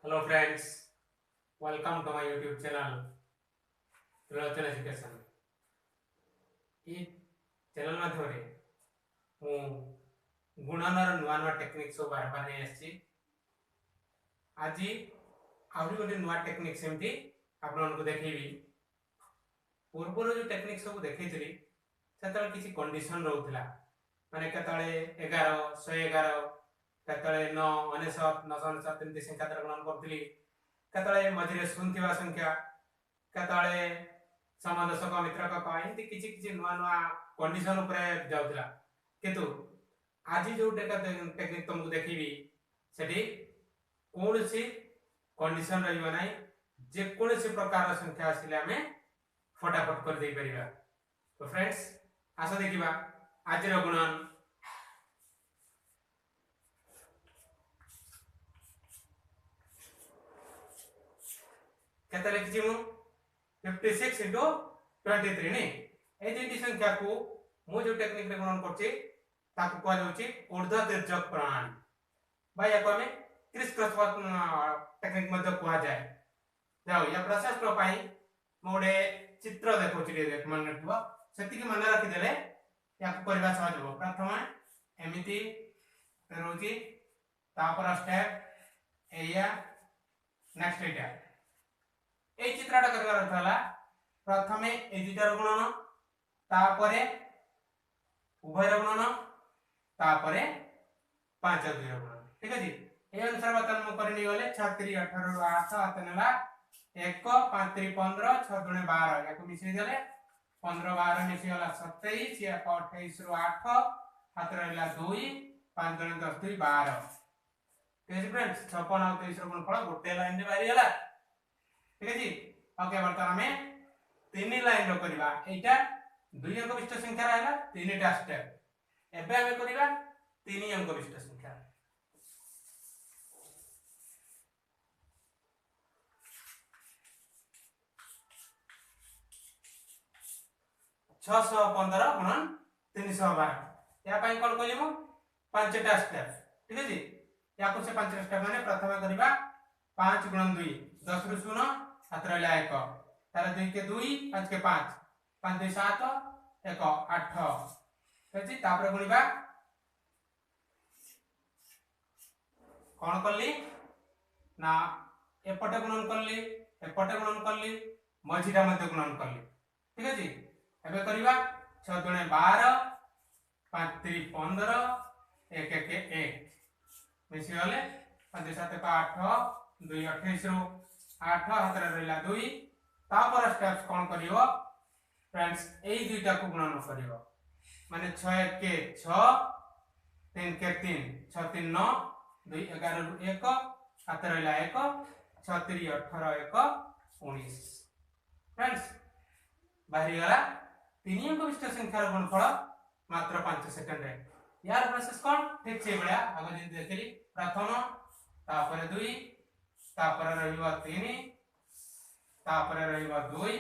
Hello friends, welcome to my YouTube channel Trilochana Education. E channel माध्यम मु गुणनर नुआ नुआ टेक्निक सब बार बार नहीं आछि। आज आउरी गोटे नुआ टेक्निक सेमती आपन को देखैबी। पूर्वर जो टेक्निक सब देखैतली सेतल किछि कंडीशन रहउतला, माने केतळे 11 111 केतळे 9 99 999 तमती संख्या तर गणन करतली, केतळे मझिरे सुनथिबा संख्या, केतळे समादशक मित्रक एमती किछि किछि नुआ नुआ कंडीशन ऊपर जाउतला। किंतु आज जो टेक्निक तुमको देखिबी सेठी कोनसी कंडीशन रहइबा नै, जे कोनसी प्रकार संख्या आसिले हमें फटाफट कर दे परिबा। तो फ्रेंड्स आशा देखिबा आज रो गुणन। केते लिखि मु 56 into 23 ने ए दुईटी संख्या को मु जो टेक्निक रे गुणन करछि ताकू कहल होछि ऊर्ध्व तिर्यक प्रणाली। भाई या कोमे क्रिस क्रॉस टेक्निक मध्ये कहा जाय। जाओ या प्रोसेस रो पई मोडे चित्र देखौछि रे देख मन रखबो, सेति के मन रखि देले या करबा सहज हो। प्रथम एमिति रहउछि, तापर स्टेप एया नेक्स्ट एटा ए चित्रटा करबार थला। प्रथमे ए दुईटार गुणन, तापरे उभयर गुणन, तापरे 5 और 2 गुणन। ठीक अछि। ए अनुसार बतन म करनी गले 6 3 18 रु 8 आतनेला 1 5 3 15 6 2 12 याको मिसि देले 15 12 मिसि गला 27 या 28 रु 8 हाथ रहला 2 5 2 10 2 12। ठीक अछि फ्रेंड्स, 56 और 23 रो गुणफल गोटे लाइन रे बाहरी गला। ठीक अछि। ओके बर्तमान हमें तीन लाइन रो करबा। एटा 2 अंक विशिष्ट संख्या रहला, तीनटा स्टेप। एबे हमें करबा 3 अंक विशिष्ट संख्या। छह 15 गुणन 312 या पई कोन कहलिमु 5टा स्टेप। ठीक अछि। या को से 5टा स्टेप माने प्रथम करबा 5 गुणन 2 10 रु 0 हाथ रहला 1 तार 2 के 2 5 के 5 5 2 7 1 8। ठीक अछि। तापर गुणिबा कोन करली ना एपटे गुणन करली, एपटे गुणन करली, मझिटा मध्ये गुणन करली। ठीक अछि। एबे करबा 6 2 12 5 3 15 1 1 1 मिसि गले 5 7 8 2 28 रु 8 हाथ रहला 2। तापर स्टेप्स कोन करिवो फ्रेंड्स, एई दुईटा को गुणन करिवो, माने 6 1 के 6 3 के 3 6 3 9 2 11 रु 1 हाथ रहला 1 6 3 18 1 19। फ्रेंड्स बाहरी गला 3 अंक विशिष्ट संख्यार गुणफल मात्र 5 सेकंड रे। यार प्रोसेस कोन ठीक छै बळा आगो जे देखली प्रथम तापर 2 तापर रहिबा 3 तापर रहिबा 2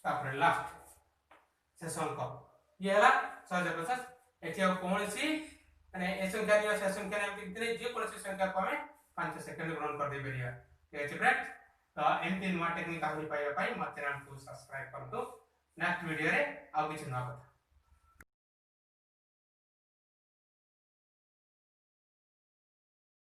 तापर लास्ट शेष अंक। ये हला सहज प्रोसेस। एठी कोन सी माने ए संख्या नियो से संख्या ने कितने जे कोन सी संख्या को हमें 5 सेकंड गुणन कर दे परिया। ठीक अछि फ्रेंड्स, तो एमती नुआ टेक्निक आहुरी पाइबा पई मत चैनल को सब्सक्राइब करतो। नेक्स्ट वीडियो रे आ किछ नवा